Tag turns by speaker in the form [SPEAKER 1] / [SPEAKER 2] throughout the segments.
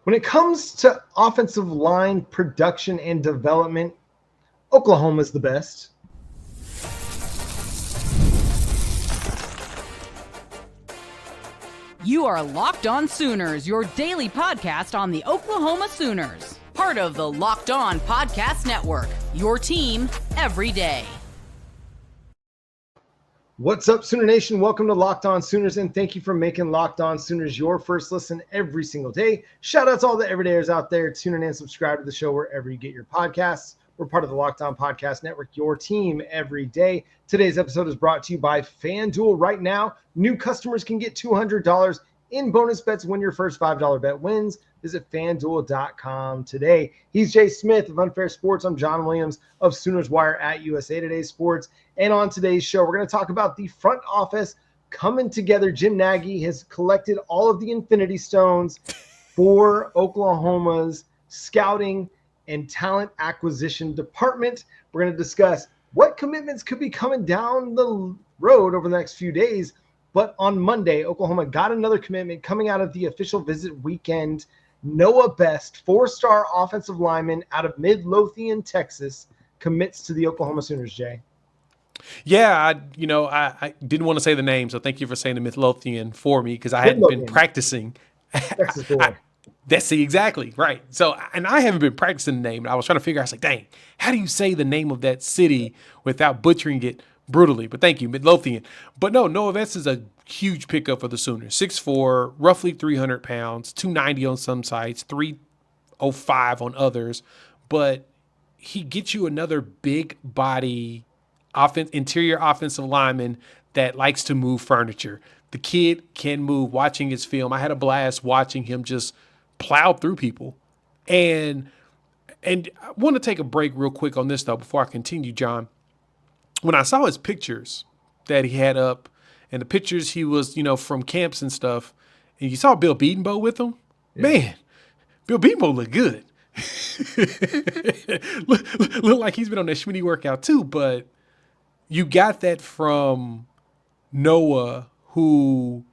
[SPEAKER 1] When it comes to offensive line production and development, Oklahoma's the best.
[SPEAKER 2] You are Locked On Sooners, your daily podcast on the Oklahoma Sooners. Part of the Locked On Podcast Network, your team every day.
[SPEAKER 1] What's up, Sooner Nation? Welcome to Locked On Sooners, and thank you for making Locked On Sooners your first listen every single day. Shout out to all the everydayers out there. Tune in and subscribe to the show wherever you get your podcasts. We're part of the Locked On Podcast Network, your team every day. Today's episode is brought to you by FanDuel. Right now, new customers can get $200 in bonus bets when your first $5 bet wins. Visit FanDuel.com today. He's Jay Smith of Unfair Sports. I'm John Williams of Sooners Wire at USA Today Sports. And on today's show, we're going to talk about the front office coming together. Jim Nagy has collected all of the Infinity Stones for Oklahoma's scouting and talent acquisition department. We're going to discuss what commitments could be coming down the road over the next few days. But on Monday, Oklahoma got another commitment coming out of the official visit weekend. Noah Best, four-star offensive lineman out of Midlothian, Texas, commits to the Oklahoma Sooners, Jay.
[SPEAKER 3] Yeah, I didn't want to say the name, so thank you for saying the Midlothian for me because I hadn't been practicing.
[SPEAKER 1] Texas boy.
[SPEAKER 3] That's exactly right. So, and I haven't been practicing the name. I was trying to figure out, I was like, dang, how do you say the name of that city without butchering it brutally? But thank you, Midlothian. But no, Noah Vest is a huge pickup for the Sooners. 6'4", roughly 300 pounds, 290 on some sites, 305 on others. But he gets you another big body interior offensive lineman that likes to move furniture. The kid can move. Watching his film, I had a blast watching him just plow through people. And I want to take a break real quick on this, though, before I continue, John. When I saw his pictures that he had up and the pictures he was, from camps and stuff, and you saw Bill Bedenbaugh with him, man, Bill Bedenbaugh looked good. look like he's been on that Schmitty workout too, but you got that from Noah, who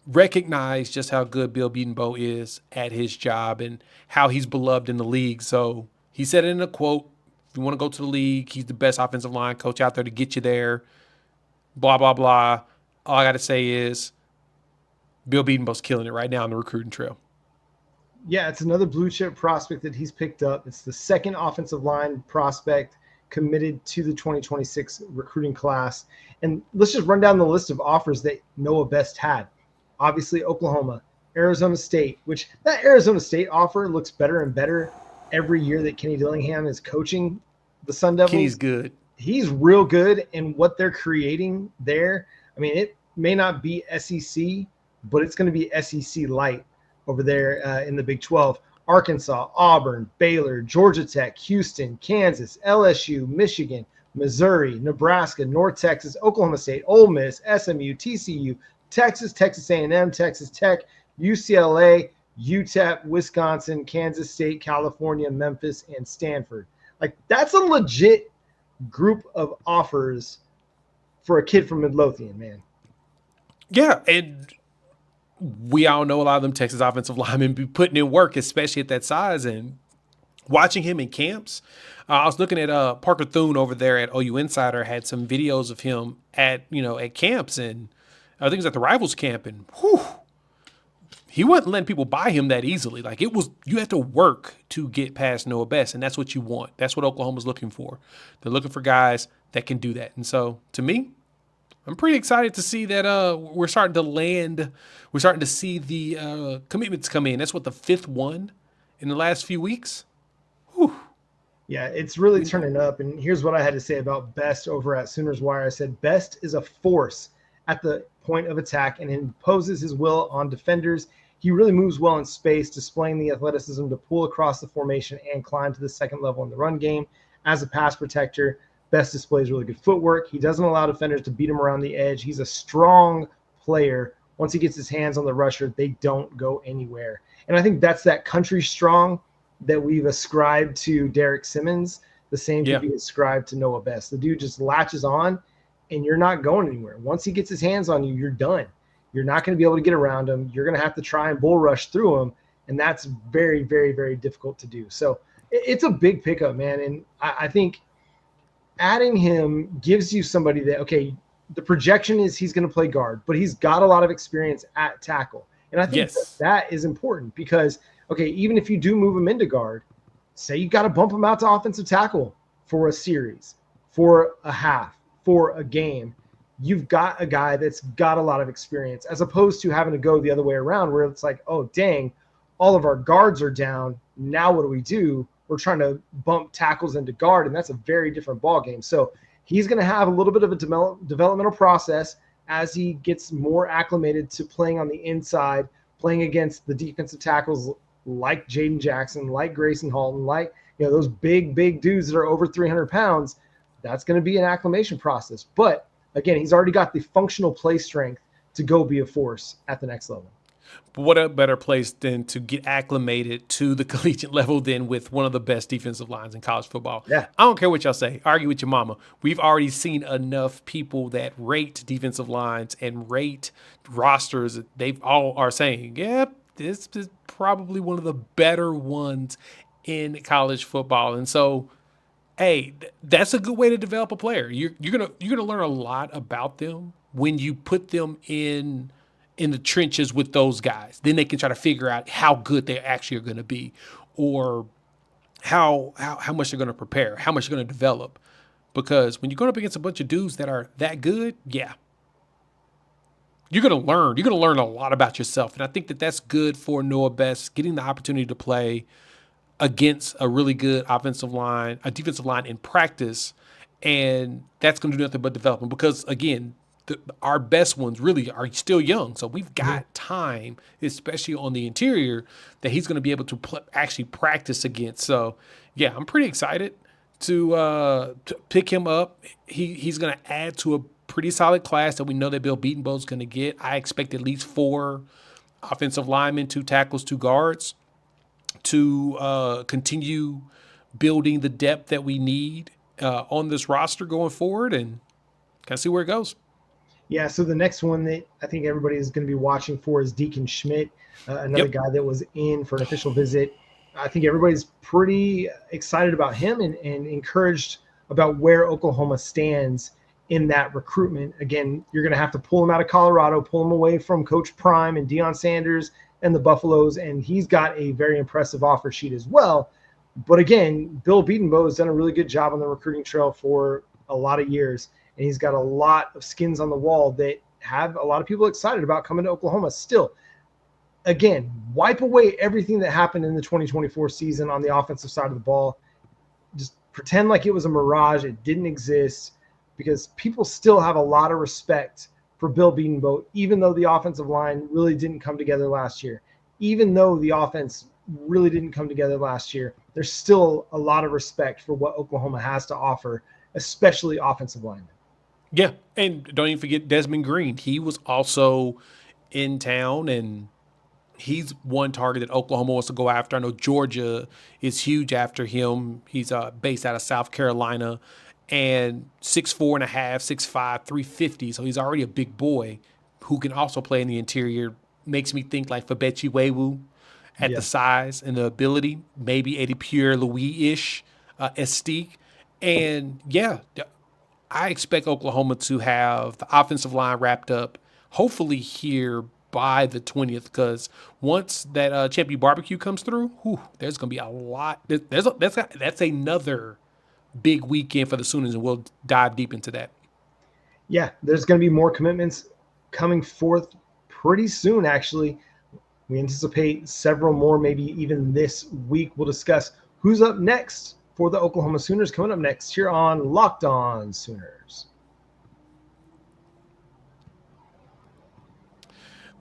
[SPEAKER 3] recognized just how good Bill Bedenbaugh is at his job and how he's beloved in the league. So he said it in a quote, if you want to go to the league, he's the best offensive line coach out there to get you there, blah, blah, blah. All I got to say is Bill Bedenbaugh's killing it right now on the recruiting trail.
[SPEAKER 1] Yeah, it's another blue chip prospect that he's picked up. It's the second offensive line prospect committed to the 2026 recruiting class. And let's just run down the list of offers that Noah Best had. Obviously, Oklahoma, Arizona State, which that Arizona State offer looks better and better every year that Kenny Dillingham is coaching the Sun Devils.
[SPEAKER 3] Kenny's good.
[SPEAKER 1] He's real good in what they're creating there. I mean, it may not be SEC, but it's going to be SEC light over there in the Big 12. Arkansas, Auburn, Baylor, Georgia Tech, Houston, Kansas, LSU, Michigan, Missouri, Nebraska, North Texas, Oklahoma State, Ole Miss, SMU, TCU, Texas, Texas A&M, Texas Tech, UCLA, UTEP, Wisconsin, Kansas State, California, Memphis, and Stanford. Like, that's a legit group of offers for a kid from Midlothian, man.
[SPEAKER 3] Yeah, and we all know a lot of them Texas offensive linemen be putting in work, especially at that size. And watching him in camps, I was looking at Parker Thune over there at OU Insider had some videos of him at camps, and I think it was at the Rivals camp, and he wasn't letting people buy him that easily. Like, it was, you had to work to get past Noah Best, and that's what you want. That's what Oklahoma's looking for. They're looking for guys that can do that. And so, to me, I'm pretty excited to see that we're starting to land. We're starting to see the commitments come in. That's what, the fifth one in the last few weeks? Whew.
[SPEAKER 1] Yeah, it's really turning up. And here's what I had to say about Best over at Sooners Wire. I said, Best is a force at the point of attack and imposes his will on defenders. He really moves well in space, displaying the athleticism to pull across the formation and climb to the second level in the run game. As a pass protector, Best displays really good footwork. He doesn't allow defenders to beat him around the edge. He's a strong player. Once he gets his hands on the rusher, they don't go anywhere. And I think that's that country strong that we've ascribed to Derek Simmons. The same can be ascribed to Noah Best. The dude just latches on, and you're not going anywhere. Once he gets his hands on you, you're done. You're not going to be able to get around him. You're going to have to try and bull rush through him. And that's very, very, very difficult to do. So it's a big pickup, man. And I think adding him gives you somebody that, okay, the projection is he's going to play guard, but he's got a lot of experience at tackle. And I think that is important because, okay, even if you do move him into guard, say you got to bump him out to offensive tackle for a series, for a half, for a game, you've got a guy that's got a lot of experience as opposed to having to go the other way around where it's like, oh, dang, all of our guards are down. Now what do? We're trying to bump tackles into guard, and that's a very different ball game. So he's going to have a little bit of a developmental process as he gets more acclimated to playing on the inside, playing against the defensive tackles like Jaden Jackson, like Grayson Halton, like those big dudes that are over 300 pounds. That's going to be an acclimation process. But again, he's already got the functional play strength to go be a force at the next level.
[SPEAKER 3] But what a better place than to get acclimated to the collegiate level than with one of the best defensive lines in college football.
[SPEAKER 1] Yeah.
[SPEAKER 3] I don't care what y'all say. Argue with your mama. We've already seen enough people that rate defensive lines and rate rosters. They all are saying, yep, this is probably one of the better ones in college football. And so, hey, that's a good way to develop a player. You're gonna learn a lot about them when you put them in the trenches with those guys. Then they can try to figure out how good they actually are going to be, or how much they're going to prepare, how much they're going to develop. Because when you're going up against a bunch of dudes that are that good, yeah, you're going to learn. You're going to learn a lot about yourself. And I think that that's good for Noah Best, getting the opportunity to play against a really good defensive line in practice. And that's going to do nothing but development because, again, our best ones really are still young. So we've got time, especially on the interior, that he's going to be able to actually practice against. So, yeah, I'm pretty excited to pick him up. He's going to add to a pretty solid class that we know that Bill Bedenbaugh is going to get. I expect at least 4 offensive linemen, 2 tackles, 2 guards to continue building the depth that we need on this roster going forward, and kind of see where it goes.
[SPEAKER 1] Yeah, so the next one that I think everybody is going to be watching for is Deacon Schmidt, another guy that was in for an official visit. I think everybody's pretty excited about him and encouraged about where Oklahoma stands in that recruitment. Again, you're going to have to pull him out of Colorado, pull him away from Coach Prime and Deion Sanders and the Buffaloes, and he's got a very impressive offer sheet as well. But again, Bill Bedenbaugh has done a really good job on the recruiting trail for a lot of years. And he's got a lot of skins on the wall that have a lot of people excited about coming to Oklahoma still. Again, wipe away everything that happened in the 2024 season on the offensive side of the ball. Just pretend like it was a mirage. It didn't exist, because people still have a lot of respect for Bill Bedenbaugh, even though the offensive line really didn't come together last year. Even though the offense really didn't come together last year, there's still a lot of respect for what Oklahoma has to offer, especially offensive linemen.
[SPEAKER 3] Yeah, and don't even forget Desmond Green. He was also in town, and he's one target that Oklahoma wants to go after. I know Georgia is huge after him. He's based out of South Carolina, and 6'4.5", 6'5", 350. So he's already a big boy who can also play in the interior. Makes me think like Fabechi Wewu at the size and the ability, maybe Eddie Pierre Louis-ish estique. And yeah, I expect Oklahoma to have the offensive line wrapped up, hopefully here by the 20th, because once that Champion Barbecue comes through, there's going to be a lot. That's another big weekend for the Sooners, and we'll dive deep into that.
[SPEAKER 1] Yeah, there's going to be more commitments coming forth pretty soon, actually. We anticipate several more, maybe even this week. We'll discuss who's up next for the Oklahoma Sooners coming up next here on Locked On Sooners.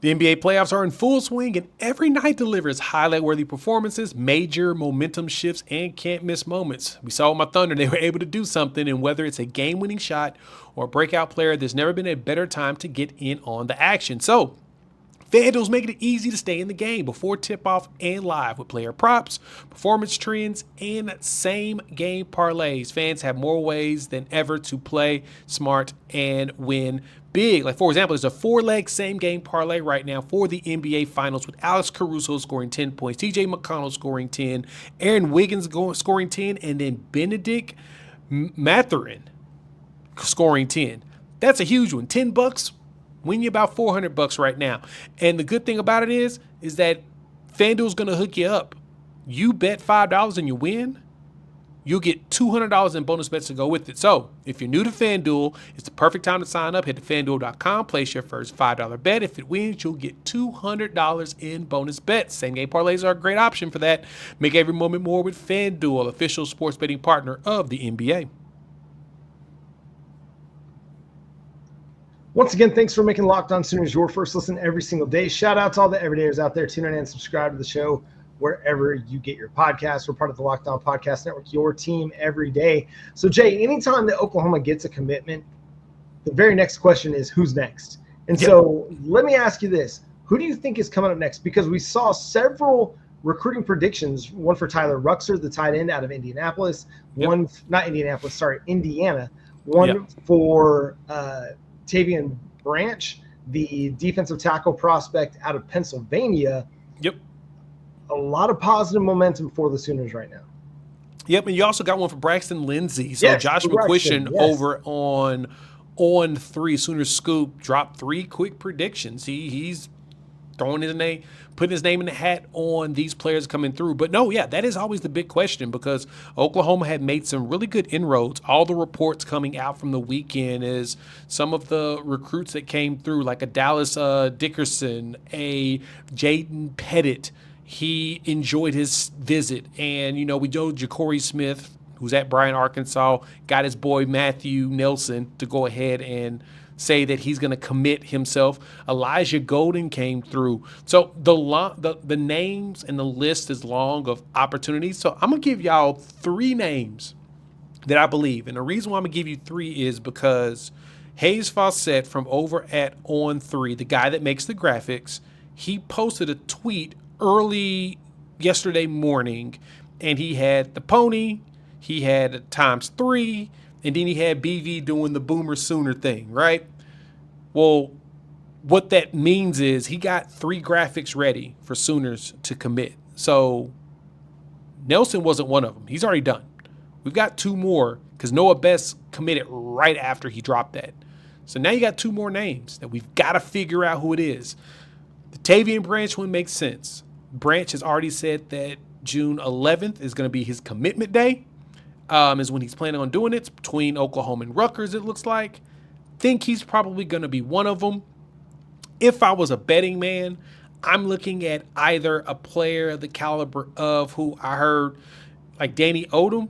[SPEAKER 3] The NBA playoffs are in full swing, and every night delivers highlight-worthy performances, major momentum shifts, and can't-miss moments. We saw with my Thunder, they were able to do something, and whether it's a game-winning shot or a breakout player, there's never been a better time to get in on the action. So, FanDuel's making it easy to stay in the game before tip-off and live with player props, performance trends, and same-game parlays. Fans have more ways than ever to play smart and win big. Like, for example, there's a 4-leg same-game parlay right now for the NBA Finals with Alex Caruso scoring 10 points, TJ McConnell scoring 10, Aaron Wiggins scoring 10, and then Benedict Mathurin scoring 10. That's a huge one. $10 win you about $400 right now. And the good thing about it is that FanDuel's going to hook you up. You bet $5 and you win, you'll get $200 in bonus bets to go with it. So if you're new to FanDuel, it's the perfect time to sign up. Head to FanDuel.com, place your first $5 bet. If it wins, you'll get $200 in bonus bets. Same game parlays are a great option for that. Make every moment more with FanDuel, official sports betting partner of the NBA.
[SPEAKER 1] Once again, thanks for making Locked On Sooners your first listen every single day. Shout out to all the everydayers out there. Tune in and subscribe to the show wherever you get your podcasts. We're part of the Locked On Podcast Network, your team every day. So, Jay, anytime that Oklahoma gets a commitment, the very next question is who's next? And so let me ask you this. Who do you think is coming up next? Because we saw several recruiting predictions, one for Tyler Ruxer, the tight end out of Indianapolis, Indiana, one for Tavian Branch, the defensive tackle prospect out of Pennsylvania.
[SPEAKER 3] Yep.
[SPEAKER 1] A lot of positive momentum for the Sooners right now.
[SPEAKER 3] Yep, and you also got one for Braxton Lindsay. So
[SPEAKER 1] yes,
[SPEAKER 3] Josh McCuistion over on 3 Sooners Scoop dropped 3 quick predictions. He's throwing his name, putting his name in the hat on these players coming through. But no, that is always the big question because Oklahoma had made some really good inroads. All the reports coming out from the weekend is some of the recruits that came through, like a Dallas Dickerson, a Jaden Pettit. He enjoyed his visit. And, we know Ja'Cory Smith, who's at Bryan, Arkansas, got his boy Matthew Nelson to go ahead and say that he's going to commit himself. Elijah Golden came through. So the names and the list is long of opportunities. So I'm going to give y'all 3 names that I believe. And the reason why I'm going to give you 3 is because Hayes Fawcett from over at On3, the guy that makes the graphics, he posted a tweet early yesterday morning, and he had the pony, he had ×3, and then he had BV doing the Boomer Sooner thing, right? Well, what that means is he got 3 graphics ready for Sooners to commit. So Nelson wasn't one of them. He's already done. We've got 2 more because Noah Best committed right after he dropped that. So now you got 2 more names that we've got to figure out who it is. The Tavian Branch one makes sense. Branch has already said that June 11th is going to be his commitment day. Is when he's planning on doing it. It's between Oklahoma and Rutgers, it looks like. Think he's probably going to be one of them. If I was a betting man, I'm looking at either a player of the caliber of who I heard, like Danny Odom,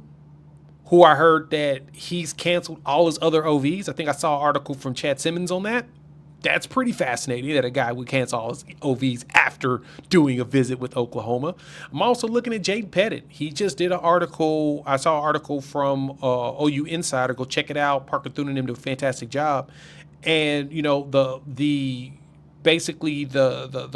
[SPEAKER 3] who I heard that he's canceled all his other OVs. I think I saw an article from Chad Simmons on that. That's pretty fascinating that a guy would cancel all his OVs after doing a visit with Oklahoma. I'm also looking at Jaden Pettit. He just did an article. I saw an article from OU Insider. Go check it out. Parker Thune and him do a fantastic job. And, the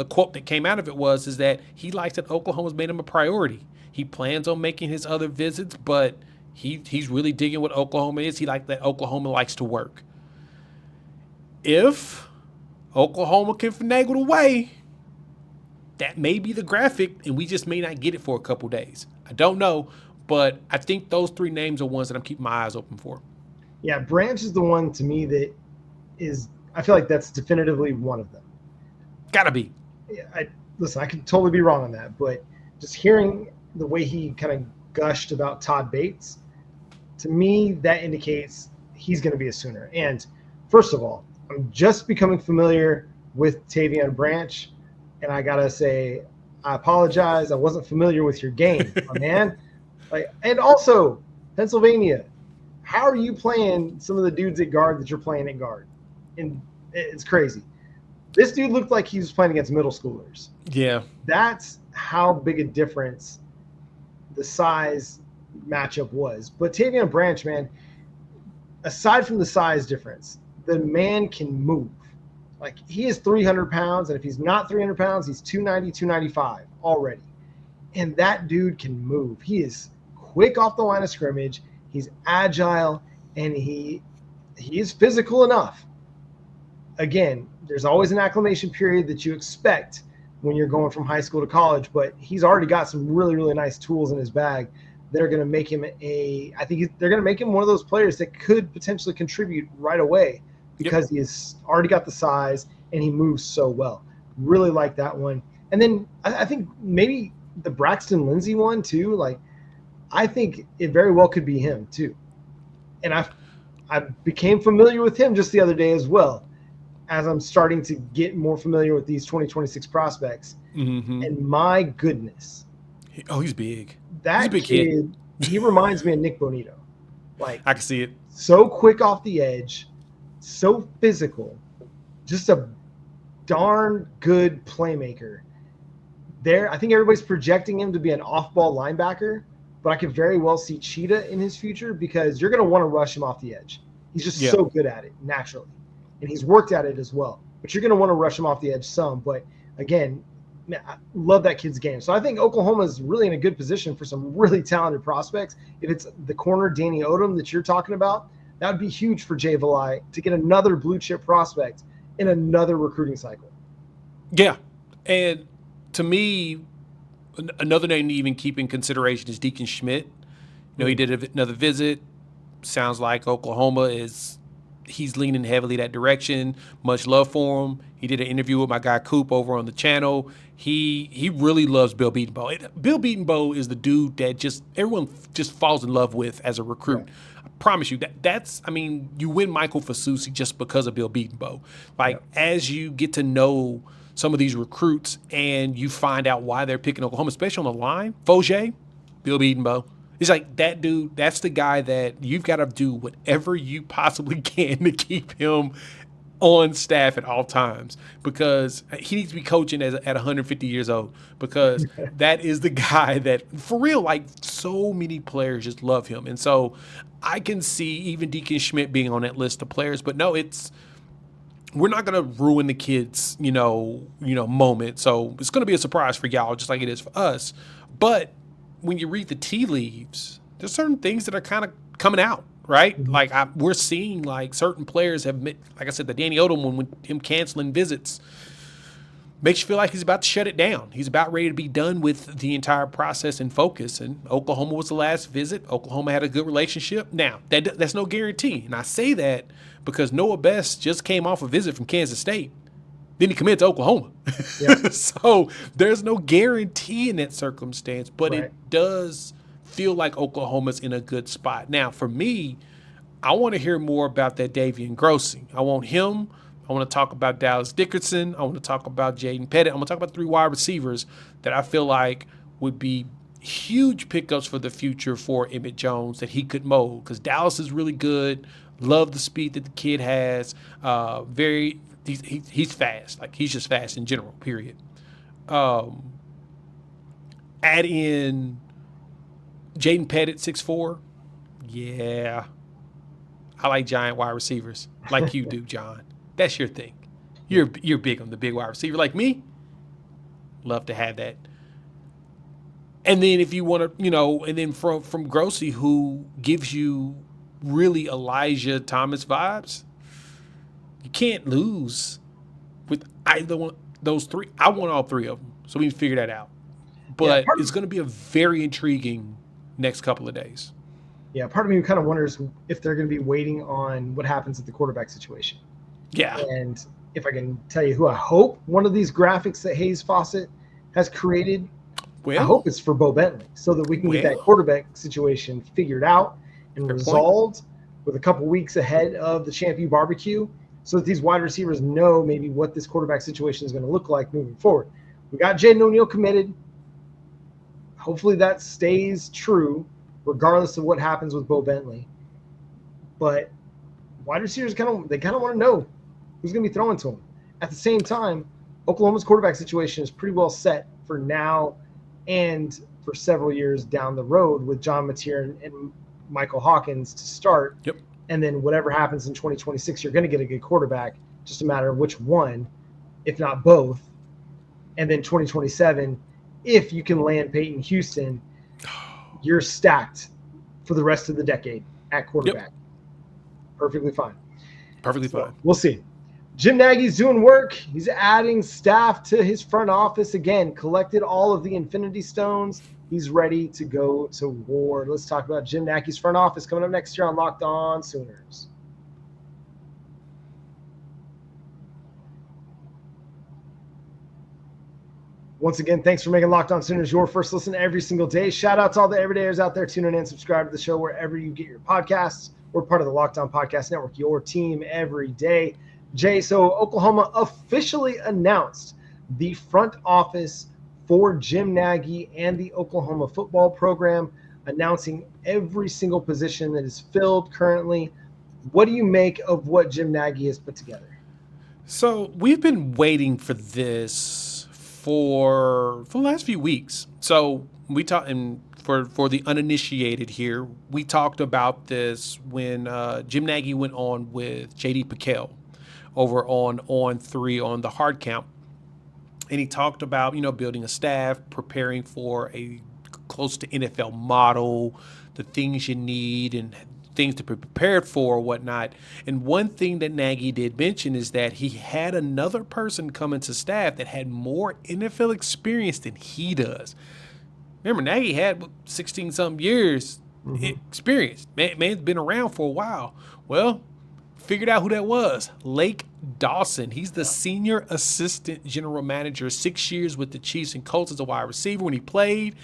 [SPEAKER 3] quote that came out of it is that he likes that Oklahoma's made him a priority. He plans on making his other visits, but he's really digging what Oklahoma is. He likes that Oklahoma likes to work. If Oklahoma can finagle the way, that may be the graphic, and we just may not get it for a couple days. I don't know, but I think those 3 names are ones that I'm keeping my eyes open for.
[SPEAKER 1] Yeah, Branch is the one to me that is – I feel like that's definitively one of them.
[SPEAKER 3] Gotta be.
[SPEAKER 1] I could totally be wrong on that, but just hearing the way he kind of gushed about Todd Bates, to me that indicates he's going to be a Sooner. And first of all, I'm just becoming familiar with Tavian Branch, and I gotta say, I apologize. I wasn't familiar with your game, my man. And also, Pennsylvania, how are you playing some of the dudes at guard that you're playing at guard? And it's crazy. This dude looked like he was playing against middle schoolers.
[SPEAKER 3] Yeah.
[SPEAKER 1] That's how big a difference the size matchup was. But Tavian Branch, man, aside from the size difference, the man can move. Like, he is 300 pounds, and if he's not 300 pounds, he's 290, 295 already. And that dude can move. He is quick off the line of scrimmage. He's agile, and he is physical enough. Again, there's always an acclimation period that you expect when you're going from high school to college, but he's already got some really, really nice tools in his bag that are going to make him they're going to make him one of those players that could potentially contribute right away because he has already got the size and he moves so well. Really like that one. And then I think maybe the Braxton Lindsay one too. Like, I think it very well could be him too. And I became familiar with him just the other day as well, as I'm starting to get more familiar with these 2026 prospects.
[SPEAKER 3] Mm-hmm.
[SPEAKER 1] And my goodness.
[SPEAKER 3] Oh, he's big.
[SPEAKER 1] That
[SPEAKER 3] he's
[SPEAKER 1] kid, he reminds me of Nick Bonito. Like,
[SPEAKER 3] I can see it.
[SPEAKER 1] So quick off the edge, so physical, just a darn good playmaker. I think everybody's projecting him to be an off-ball linebacker, but I could very well see Cheetah in his future because you're going to want to rush him off the edge. He's just so good at it naturally, and he's worked at it as well. But you're going to want to rush him off the edge some. But again, man, I love that kid's game. So I think Oklahoma is really in a good position for some really talented prospects. If it's the corner Danny Odom that you're talking about, that would be huge for Jay Valai to get another blue chip prospect in another recruiting cycle.
[SPEAKER 3] Yeah, and to me, another name to even keep in consideration is Deacon Schmidt. He did another visit. Sounds like Oklahoma he's leaning heavily that direction. Much love for him. He did an interview with my guy Coop over on the channel. He really loves Bill Bedenbaugh. Bill Bedenbaugh is the dude that everyone just falls in love with as a recruit. Yeah. I promise you you win Michael Fasusi just because of Bill Bedenbaugh. As you get to know some of these recruits and you find out why they're picking Oklahoma, especially on the line, Foger, Bill Bedenbaugh. It's like that dude, that's the guy that you've got to do whatever you possibly can to keep him on staff at all times because he needs to be coaching at 150 years old because that is the guy that, for real, so many players just love him. And so I can see even Deacon Schmidt being on that list of players. But no, we're not going to ruin the kids, moment. So it's going to be a surprise for y'all just like it is for us. But when you read the tea leaves, there's certain things that are kind of coming out, right? Mm-hmm. We're seeing certain players have, like I said, the Danny Odom one with him canceling visits makes you feel like he's about to shut it down. He's about ready to be done with the entire process and focus. And Oklahoma was the last visit. Oklahoma had a good relationship. Now, that's no guarantee. And I say that because Noah Best just came off a visit from Kansas State. Then he committed to Oklahoma. Yep. So there's no guarantee in that circumstance, but It does feel like Oklahoma's in a good spot. Now, for me, I want to hear more about that Tavian Branch. I want him. I want to talk about Dallas Dickerson. I want to talk about Jaden Pettit. I want to talk about 3 wide receivers that I feel like would be huge pickups for the future for Emmett Jones that he could mold because Dallas is really good. Love the speed that the kid has. He's fast. He's just fast in general, period. Add in Jaden Pettit, 6'4". Yeah. I like giant wide receivers like you do, John. That's your thing. You're big on the big wide receiver like me. Love to have that. And then if you want to, and then from Grossi, who gives you really Elijah Thomas vibes, you can't lose with either one those 3. I want all 3 of them, so we can figure that out. But it's going to be a very intriguing next couple of days.
[SPEAKER 1] Yeah, part of me kind of wonders if they're going to be waiting on what happens at the quarterback situation.
[SPEAKER 3] Yeah.
[SPEAKER 1] And if I can tell you who I hope one of these graphics that Hayes Fawcett has created, I hope it's for Bo Bentley so that we can get that quarterback situation figured out and resolved with a couple weeks ahead of the Champion Barbecue so that these wide receivers know maybe what this quarterback situation is going to look like moving forward. We got Jaden O'Neal committed. Hopefully that stays true regardless of what happens with Bo Bentley. But wide receivers kind of want to know who's going to be throwing to them. At the same time, Oklahoma's quarterback situation is pretty well set for now and for several years down the road with John Mateer and Michael Hawkins to start.
[SPEAKER 3] Yep.
[SPEAKER 1] And then whatever happens in 2026, you're going to get a good quarterback just a matter of which one, if not both. And then 2027, if you can land Peyton Houston, you're stacked for the rest of the decade at quarterback. Yep. Perfectly fine.
[SPEAKER 3] Perfectly fine.
[SPEAKER 1] We'll see. Jim Nagy's doing work. He's adding staff to his front office. Again, collected all of the Infinity Stones. He's ready to go to war. Let's talk about Jim Nagy's front office coming up next year on Locked On Sooners. Once again, thanks for making Locked On Sooners your first listen every single day. Shout out to all the everydayers out there tuning in. Subscribe to the show wherever you get your podcasts. We're part of the Locked On Podcast Network, your team every day. Jay, so Oklahoma officially announced the front office for Jim Nagy and the Oklahoma football program, announcing every single position that is filled currently. What do you make of what Jim Nagy has put together?
[SPEAKER 3] So we've been waiting for this for the last few weeks. So we talked, and for the uninitiated here, we talked about this when Jim Nagy went on with J.D. Piquel over on 3 on the hard count. And he talked about, building a staff, preparing for a close to NFL model, the things you need and things to be prepared for, whatnot. And one thing that Nagy did mention is that he had another person come into staff that had more NFL experience than he does. Remember, Nagy had 16-something years experience. Man's been around for a while. Well, figured out who that was. Lake Dawson. He's the senior assistant general manager, 6 years with the Chiefs and Colts as a wide receiver when he played.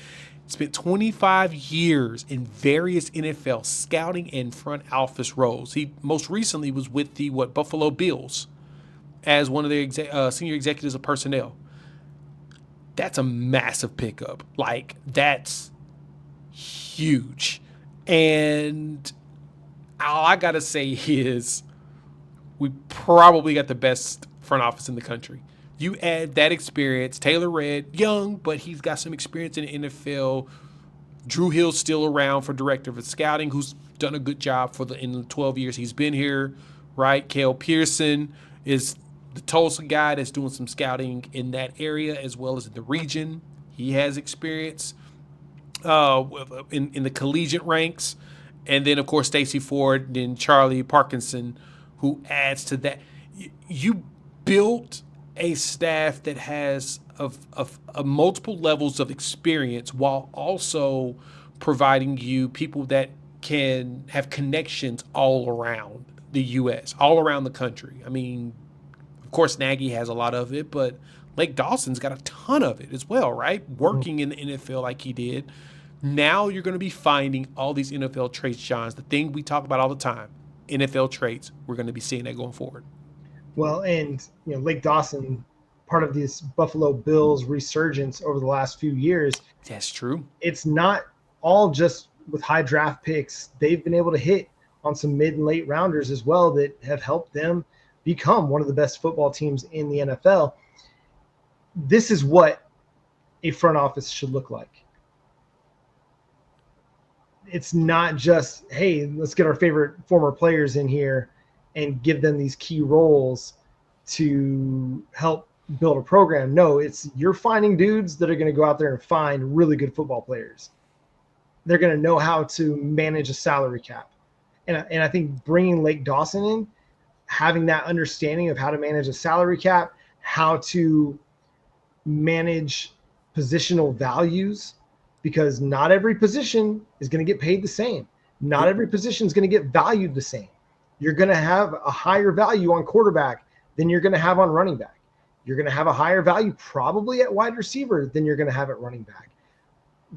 [SPEAKER 3] Spent 25 years in various NFL scouting and front office roles. He most recently was with the Buffalo Bills as one of their senior executives of personnel. That's a massive pickup. Like, that's huge. And all I got to say is we probably got the best front office in the country. You add that experience, Taylor Redd, young, but he's got some experience in the NFL. Drew Hill's still around for director of scouting, who's done a good job in the 12 years he's been here, right? Cale Pearson is the Tulsa guy that's doing some scouting in that area as well as in the region. He has experience in the collegiate ranks. And then, of course, Stacey Ford and Charlie Parkinson, who adds to that. You built a staff that has of multiple levels of experience while also providing you people that can have connections all around the U.S., all around the country. I mean, of course, Nagy has a lot of it, but Lake Dawson's got a ton of it as well, right? Working in the NFL like he did. Now you're going to be finding all these NFL traits, Johns, the thing we talk about all the time, NFL traits. We're going to be seeing that going forward.
[SPEAKER 1] Well, and Lake Dawson, part of this Buffalo Bills resurgence over the last few years.
[SPEAKER 3] That's true.
[SPEAKER 1] It's not all just with high draft picks. They've been able to hit on some mid and late rounders as well that have helped them become one of the best football teams in the NFL. This is what a front office should look like. It's not just, hey, let's get our favorite former players in here and give them these key roles to help build a program. No, it's you're finding dudes that are going to go out there and find really good football players. They're going to know how to manage a salary cap. And I think bringing Lake Dawson in, having that understanding of how to manage a salary cap, how to manage positional values, because not every position is going to get paid the same. Not every position is going to get valued the same. You're going to have a higher value on quarterback than you're going to have on running back. You're going to have a higher value probably at wide receiver than you're going to have at running back.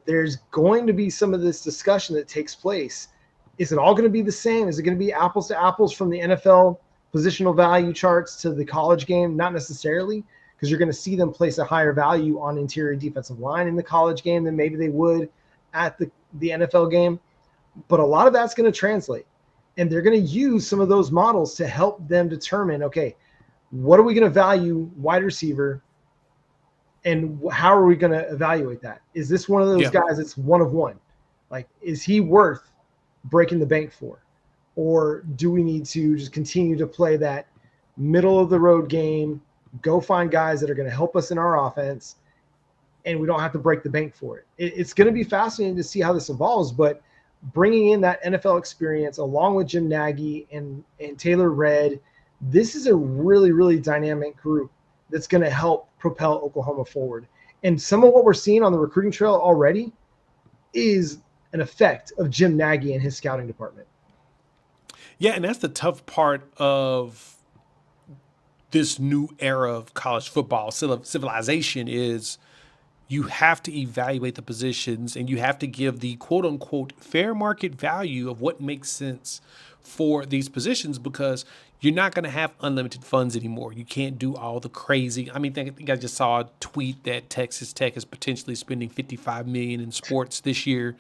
[SPEAKER 1] There's going to be some of this discussion that takes place. Is it all going to be the same? Is it going to be apples to apples from the NFL positional value charts to the college game? Not necessarily, because you're going to see them place a higher value on interior defensive line in the college game than maybe they would at the NFL game. But a lot of that's going to translate. And they're going to use some of those models to help them determine, okay, what are we going to value wide receiver, and how are we going to evaluate that? Is this one of those guys that's one of one? Like, is he worth breaking the bank for? Or do we need to just continue to play that middle of the road game, go find guys that are going to help us in our offense, and we don't have to break the bank for it. It's going to be fascinating to see how this evolves, but bringing in that NFL experience along with Jim Nagy and Taylor Redd, this is a really, really dynamic group that's going to help propel Oklahoma forward. And some of what we're seeing on the recruiting trail already is an effect of Jim Nagy and his scouting department.
[SPEAKER 3] Yeah, and that's the tough part of this new era of college football civilization is you have to evaluate the positions and you have to give the quote unquote fair market value of what makes sense for these positions, because you're not going to have unlimited funds anymore. You can't do all the crazy. I mean, I think I just saw a tweet that Texas Tech is potentially spending $55 million in sports this year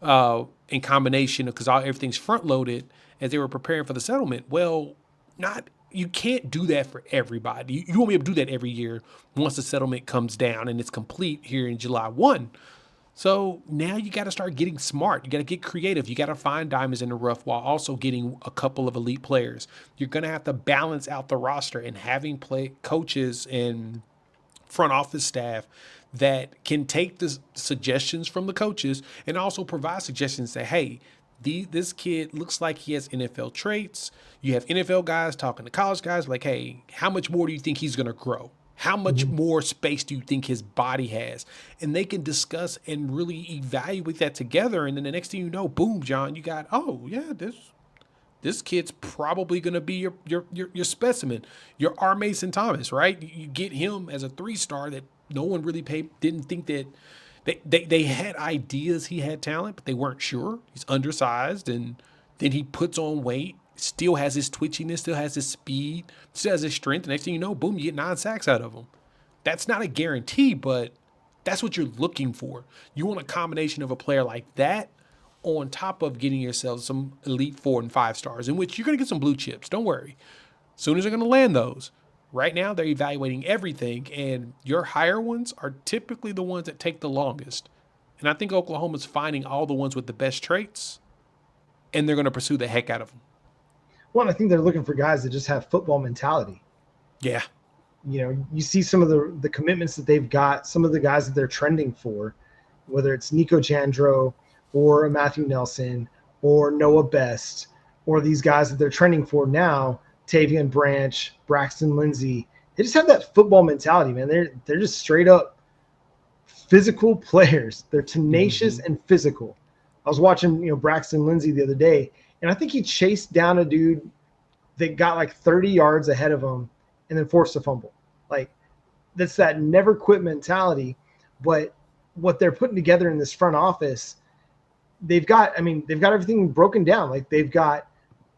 [SPEAKER 3] in combination because everything's front loaded as they were preparing for the settlement. Well, you can't do that for everybody. You won't be able to do that every year once the settlement comes down and it's complete here in July 1. So now you got to start getting smart. You got to get creative. You got to find diamonds in the rough while also getting a couple of elite players. You're going to have to balance out the roster and having coaches and front office staff that can take the suggestions from the coaches and also provide suggestions. Say, hey, this kid looks like he has NFL traits. You have NFL guys talking to college guys like, hey, how much more do you think he's going to grow? How much more space do you think his body has? And they can discuss and really evaluate that together. And then the next thing you know, boom, John, you got, oh, yeah, this kid's probably going to be your specimen, your R. Mason Thomas, right? You get him as a 3-star that no one really didn't think that they had ideas he had talent, but they weren't sure. He's undersized, and then he puts on weight, still has his twitchiness, still has his speed, still has his strength. The next thing you know, boom, you get 9 sacks out of him. That's not a guarantee, but that's what you're looking for. You want a combination of a player like that on top of getting yourself some elite 4 and 5 stars, in which you're going to get some blue chips. Don't worry. Sooners are going to land those. Right now, they're evaluating everything, and your higher ones are typically the ones that take the longest. And I think Oklahoma's finding all the ones with the best traits, and they're going to pursue the heck out of them.
[SPEAKER 1] Well, I think they're looking for guys that just have football mentality.
[SPEAKER 3] Yeah.
[SPEAKER 1] You know, you see some of the commitments that they've got, some of the guys that they're trending for, whether it's Nico Jandro or Matthew Nelson or Noah Best, or these guys that they're trending for now, Tavian Branch, Braxton Lindsay. They just have that football mentality, man. They're just straight up physical players. They're tenacious and physical. I was watching, Braxton Lindsay the other day, and I think he chased down a dude that got like 30 yards ahead of him and then forced a fumble. Like, that's that never quit mentality. But what they're putting together in this front office, they've got everything broken down. Like, they've got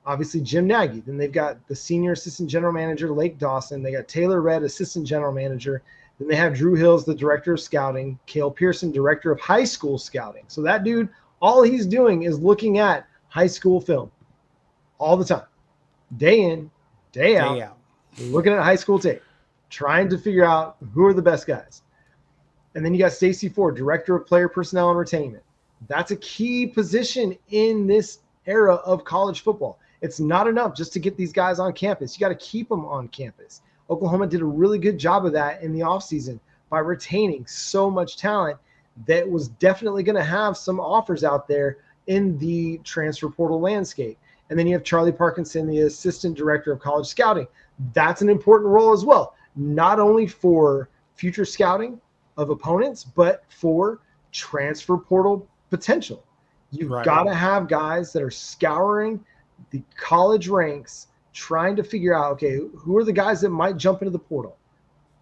[SPEAKER 1] obviously Jim Nagy, then they've got the senior assistant general manager, Lake Dawson. They got Taylor Redd, assistant general manager. Then they have Drew Hills, the director of scouting, Cale Pearson, director of high school scouting. So that dude, all he's doing is looking at high school film all the time, day in, day out. Looking at high school tape, trying to figure out who are the best guys. And then you got Stacey Ford, director of player personnel and retainment. That's a key position in this era of college football. It's not enough just to get these guys on campus. You got to keep them on campus. Oklahoma did a really good job of that in the offseason by retaining so much talent that was definitely going to have some offers out there in the transfer portal landscape. And then you have Charlie Parkinson, the assistant director of college scouting. That's an important role as well, not only for future scouting of opponents, but for transfer portal potential. You've got to have guys that are scouring the college ranks, trying to figure out, okay, who are the guys that might jump into the portal?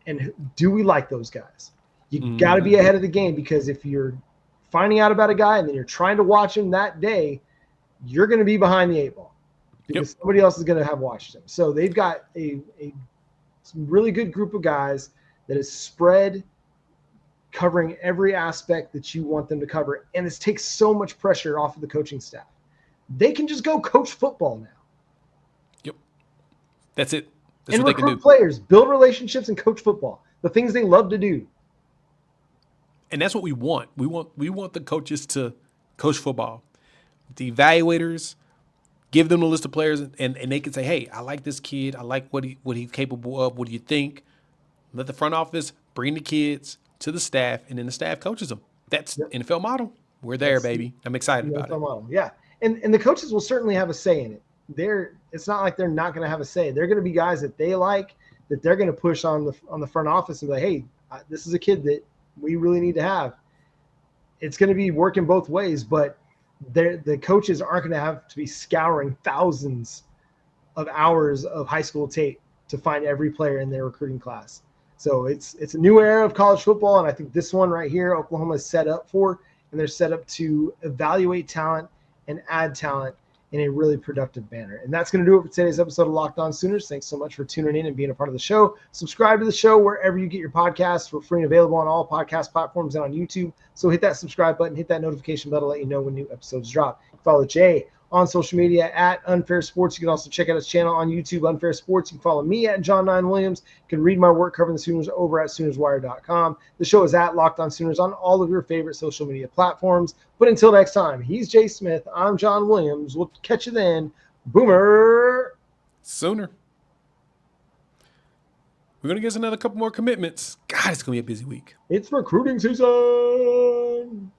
[SPEAKER 1] And do we like those guys? You got to be ahead of the game, because if you're finding out about a guy and then you're trying to watch him that day, you're going to be behind the 8 ball because somebody else is going to have watched him. So they've got some really good group of guys that is spread, covering every aspect that you want them to cover. And this takes so much pressure off of the coaching staff. They can just go coach football now. Yep.
[SPEAKER 3] That's it. That's what they can do.
[SPEAKER 1] Players, build relationships, and coach football. The things they love to do.
[SPEAKER 3] And that's what we want. We want the coaches to coach football. The evaluators, give them a list of players, and they can say, hey, I like this kid. I like what he's capable of. What do you think? Let the front office bring the kids to the staff, and then the staff coaches them. That's NFL model. We're there, baby. I'm excited about it.
[SPEAKER 1] Model. Yeah. And the coaches will certainly have a say in it. It's not like they're not going to have a say. They're going to be guys that they like, that they're going to push on the front office and be like, hey, this is a kid that we really need to have. It's going to be working both ways, but the coaches aren't going to have to be scouring thousands of hours of high school tape to find every player in their recruiting class. So it's a new era of college football, and I think this one right here, Oklahoma is set up for, and they're set up to evaluate talent and add talent in a really productive manner. And that's going to do it for today's episode of Locked On Sooners. Thanks so much for tuning in and being a part of the show. Subscribe to the show wherever you get your podcasts. We're free and available on all podcast platforms and on YouTube. So hit that subscribe button, hit that notification bell to let you know when new episodes drop. Follow Jay on social media at Unfair Sports. You can also check out his channel on YouTube, Unfair Sports. You can follow me at John 9 Williams. You can read my work covering the Sooners over at SoonersWire.com. The show is at Locked On Sooners on all of your favorite social media platforms. But until next time, he's Jay Smith. I'm John Williams. We'll catch you then. Boomer
[SPEAKER 3] Sooner. We're going to get us another couple more commitments. God, it's going to be a busy week.
[SPEAKER 1] It's recruiting season.